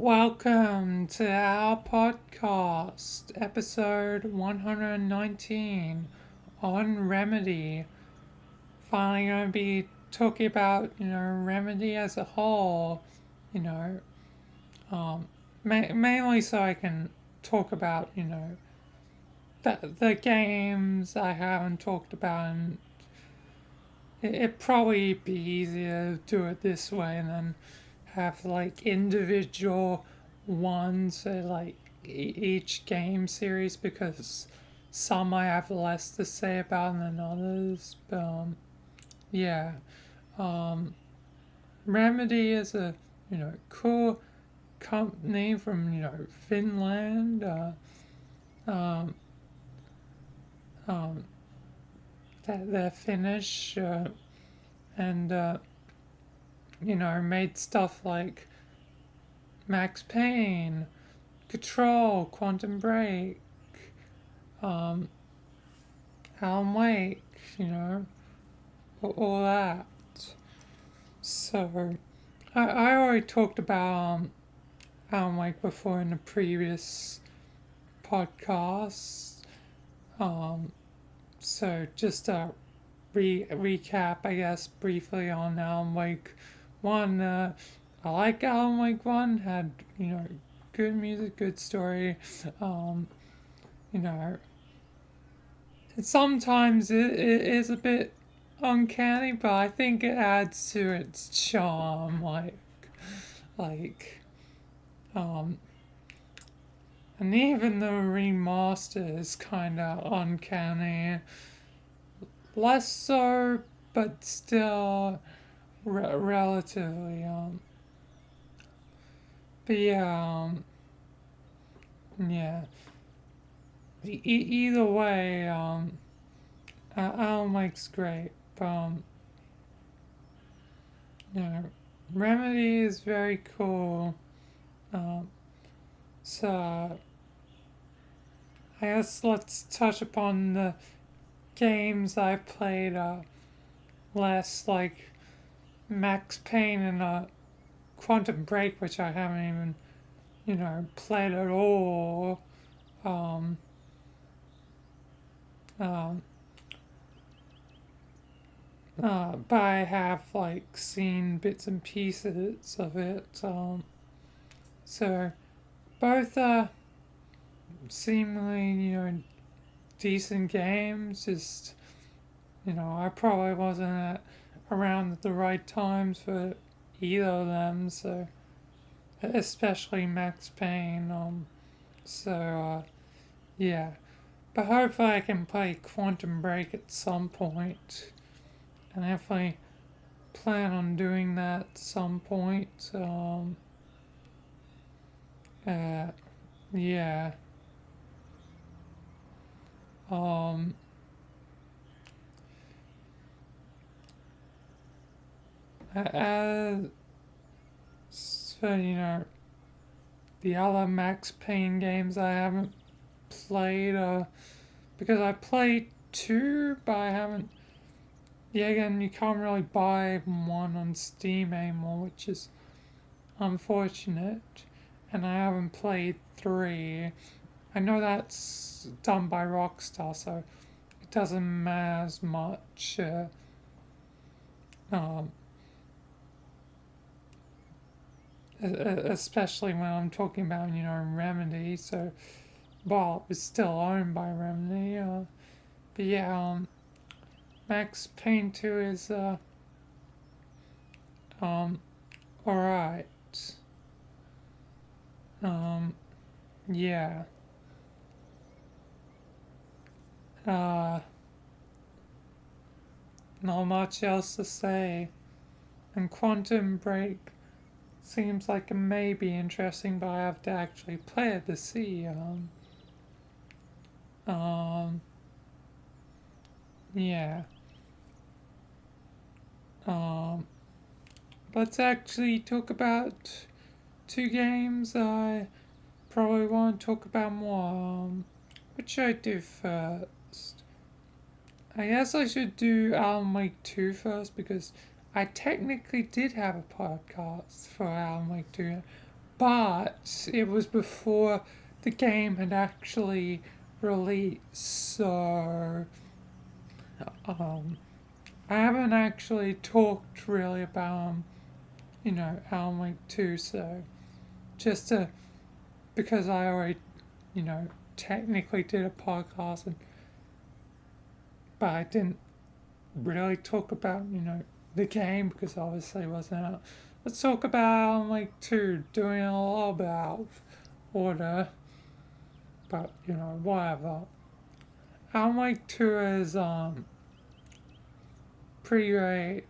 Welcome to our podcast, episode 119 on Remedy. Finally, going to be talking about, Remedy as a whole, you know, mainly so I can talk about, the games I haven't talked about, and it'd probably be easier to do it this way and then have like individual ones, like each game series, because some I have less to say about than others. But yeah, um, Remedy is a cool company from Finland. Um, um, they're Finnish, and made stuff like Max Payne, Control, Quantum Break, um, Alan Wake, all that. So, I already talked about Alan Wake before in the previous podcast. Um, so, just a recap, I guess, briefly on Alan Wake 1. I like Alan Wake 1, had, good music, good story. Um, you know, sometimes it is a bit uncanny, but I think it adds to its charm. Like, um, and even the remaster is kind of uncanny. Less so, but still relatively. But yeah, yeah. Either way, Alan Wake's great. You know, Remedy is very cool. Um, so I guess let's touch upon the games I played last, like Max Payne and Quantum Break, which I haven't even, played at all. Um, um, but I have like seen bits and pieces of it. So both are seemingly, decent games. Just, I probably wasn't around at the right times for either of them. So especially Max Payne. So yeah, but hopefully I can play Quantum Break at some point, and if I plan on doing that at some point, uh, yeah, um, as for the other Max Payne games I haven't played, because I played two, but I haven't. Yeah, again, you can't really buy one on Steam anymore, which is unfortunate. And I haven't played three. I know that's done by Rockstar, so it doesn't matter as much. Um, Especially when I'm talking about, Remedy. So, well, it's still owned by Remedy. But yeah, Max Payne 2 is, um, alright. Um, yeah. Uh, Not much else to say. And Quantum Break seems like it may be interesting, but I have to actually play it to see. Um, yeah. Um, let's actually talk about two games I probably want to talk about more. What should I do first? I guess I should do Alan Wake 2 first, because I technically did have a podcast for Alan Wake 2, but it was before the game had actually released, so um, I haven't actually talked really about Alan Wake 2, so just to, because I already, technically did a podcast, but I didn't really talk about, the game because obviously it wasn't out. Let's talk about Alan Wake 2, doing a little bit out of order, but, whatever. Alan Wake 2 is, pretty great,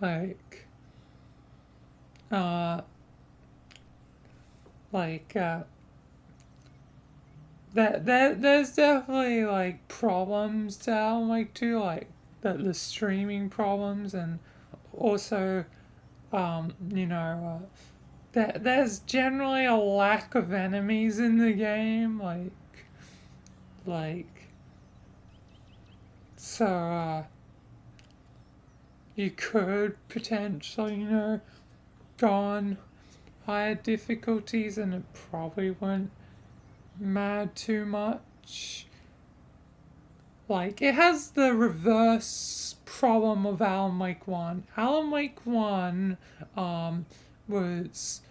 like, uh, like, there's definitely like problems to Alan Wake 2, like the streaming problems, and also there's generally a lack of enemies in the game, like so you could potentially go on higher difficulties and it probably won't matter too much. Like, it has the reverse problem of Alan Wake 1. Alan Wake 1 was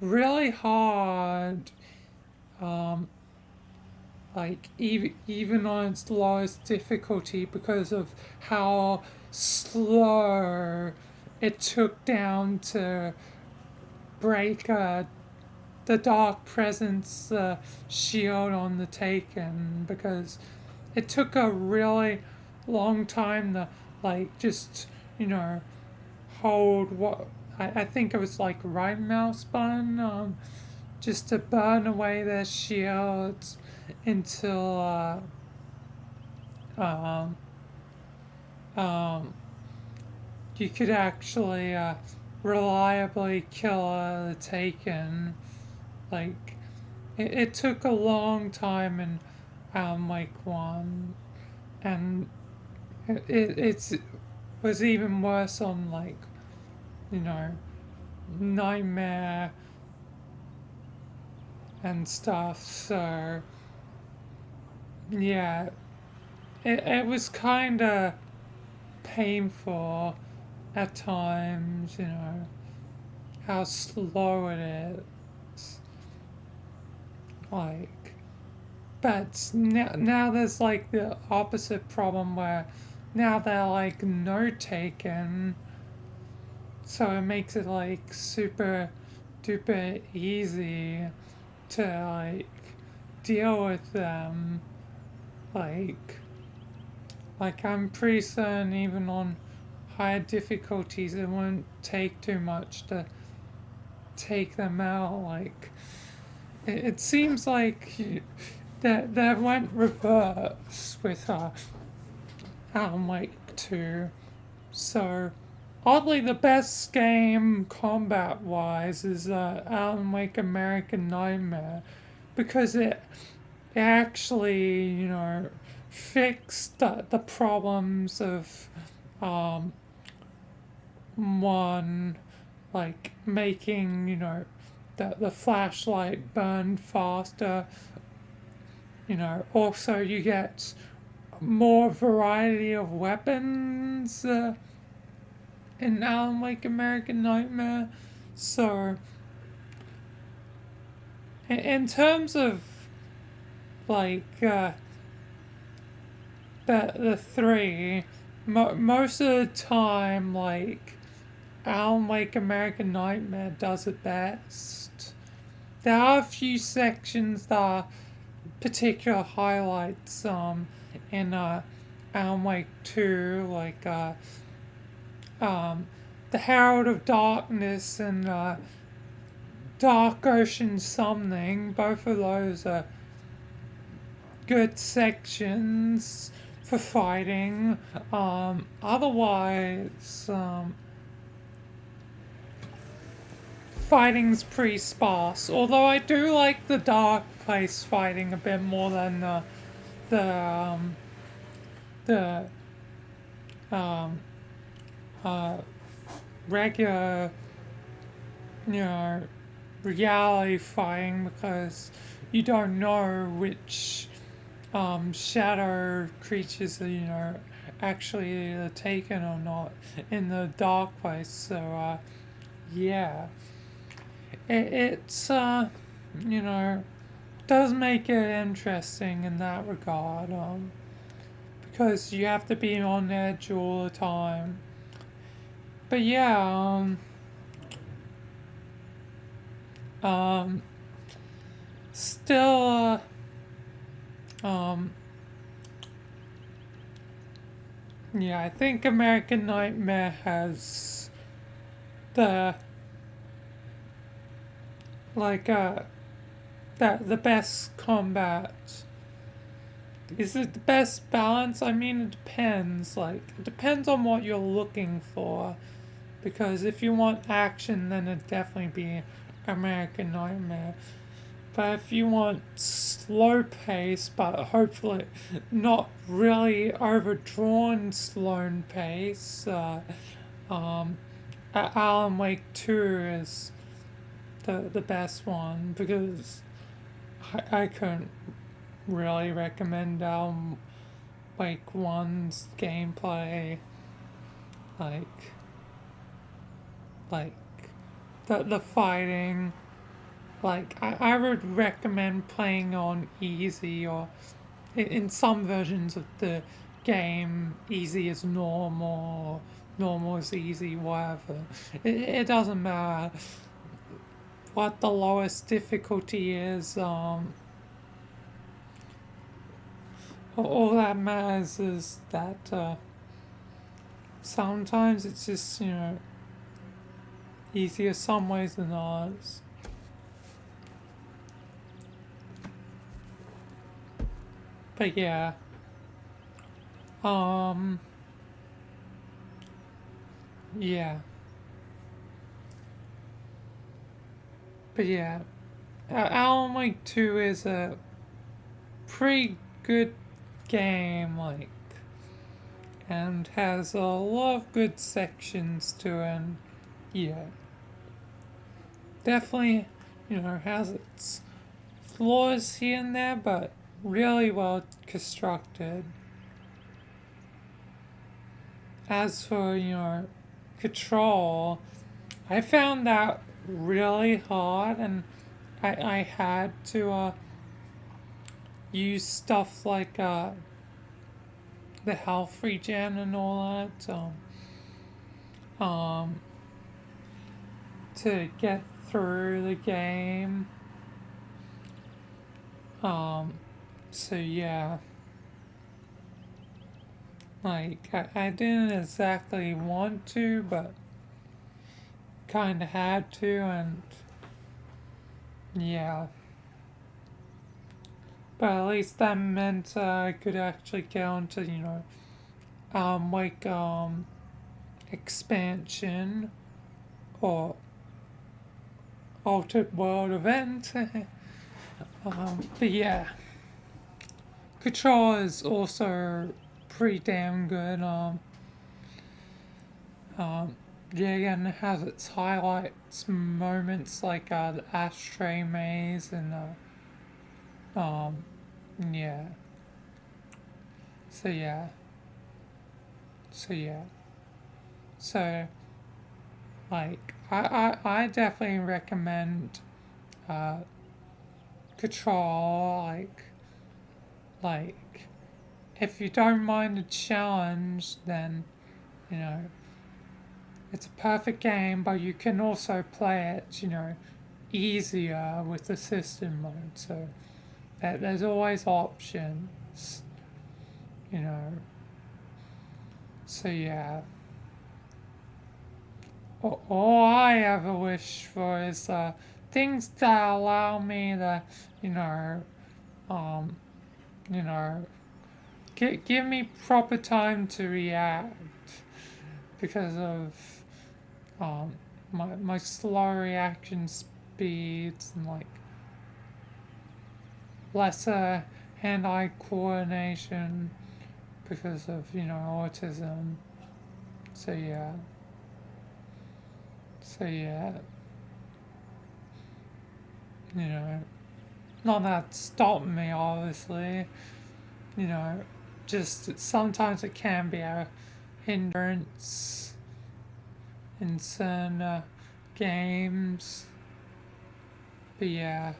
really hard, um, like, even on its lowest difficulty because of how slow it took down to break the Dark Presence shield on the Taken, because it took a really long time to like just hold what I think it was like right mouse button, just to burn away their shields until um, um, you could actually reliably kill the Taken. Like it took a long time in Mike 1, and it was even worse on like you know Nightmare and stuff. So yeah, it was kind of painful at times. How slow it is. Like, but now there's like the opposite problem where now they're like no taken, so it makes it like super duper easy to like deal with them. Like, I'm pretty certain even on higher difficulties it won't take too much to take them out. Like, it seems like that went reverse with Alan Wake 2. So, oddly, the best game combat wise is Alan Wake American Nightmare, because it actually, fixed the problems of one, like making, the flashlight burn faster. Also you get more variety of weapons in Alan Wake American Nightmare. So, in terms of like the three, most of the time, like Alan Wake American Nightmare does it best. There are a few sections that are particular highlights in Alan Wake 2, like the Herald of Darkness and Dark Ocean Something. Both of those are good sections for fighting. Otherwise, fighting's pretty sparse. Although I do like the Dark Place fighting a bit more than the the um, uh, regular you know, reality fighting because you don't know which shadow creatures are, actually taken or not in the dark place. So, yeah, it's, you know, does make it interesting in that regard, because you have to be on edge all the time. But yeah, um, still, yeah, I think American Nightmare has the like the best combat. Is it the best balance? I mean, it depends. Like, it depends on what you're looking for. Because if you want action, then it'd definitely be American Nightmare. But if you want slow pace, but hopefully not really overdrawn slow pace, um, Alan Wake 2 is the best one because I couldn't really recommend Wake 1's gameplay. Like, like the fighting. Like, I would recommend playing on easy or in some versions of the game, easy is normal, normal is easy, whatever. It doesn't matter what the lowest difficulty is. All that matters is that sometimes it's just, easier some ways than others. But yeah, um, yeah, but yeah, Alan Wake 2 is a pretty good game, like, and has a lot of good sections to it, and yeah, definitely, has its flaws here and there, but really well constructed. As for, Control, I found that really hard, and I had to use stuff like the health regen and all that um, to get through the game. Um, so yeah, like I didn't exactly want to, but kind of had to, and yeah. But at least that meant I could actually get onto, like expansion or altered world event. But yeah, Control is also pretty damn good. Yeah, again, it has its highlights moments like the ashtray maze and yeah. So yeah, so yeah, so like I definitely recommend uh, Control. Like if you don't mind a challenge, then you know it's a perfect game. But you can also play it, easier with the system mode. So that there's always options, you know. So yeah, all I ever wish for is things that allow me to, you know, um, you know, give me proper time to react because of my slow reaction speeds and like lesser hand-eye coordination because of autism. So yeah, so yeah. you know, not that stopping me, obviously, you know, just sometimes it can be a hindrance in certain games. But yeah,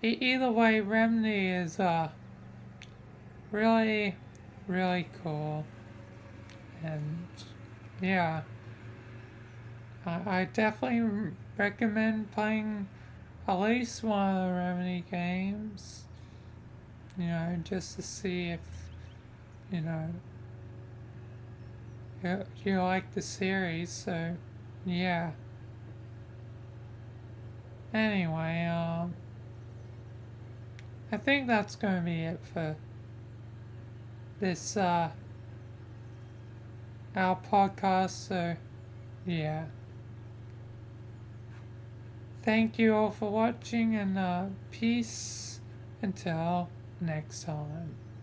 either way, Remedy is really, really cool. And yeah, I definitely recommend playing at least one of the Remedy games, just to see if, you know, you like the series. So, yeah. Anyway, I think that's going to be it for this, our podcast. So, yeah. Thank you all for watching, and peace until next time.